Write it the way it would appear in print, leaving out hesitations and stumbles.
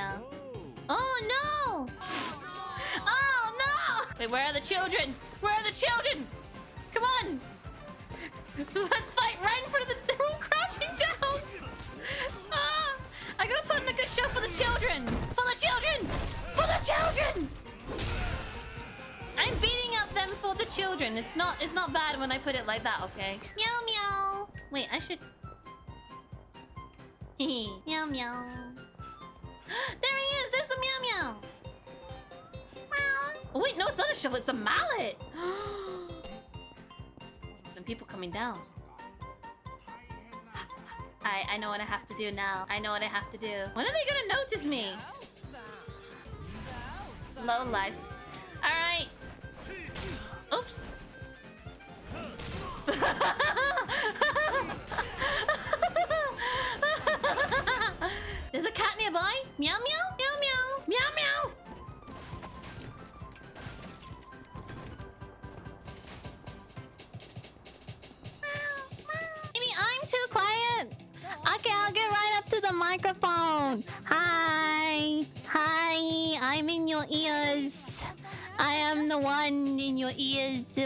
Yeah. Oh no! Oh no! Wait, where are the children? Where are the children? Come on! Let's fight right in front of the... They're all crouching down! Ah! I gotta put in a good show for the children! For the children! For the children! I'm beating up them for the children. It's not bad when I put it like that, okay? Meow meow! Wait, I should... Meow meow. There he is! There's the meow meow! Oh wait, no, it's not a shovel, it's a mallet! Some people coming down. I know what I have to do now. I know what I have to do. When are they gonna notice me? Low lives. Alright. Oops. There's a cat nearby. Meow meow. Meow meow. Meow meow. Maybe I'm too quiet. Okay, I'll get right up to the microphone. Hi. Hi. I'm in your ears. I am the one in your ears.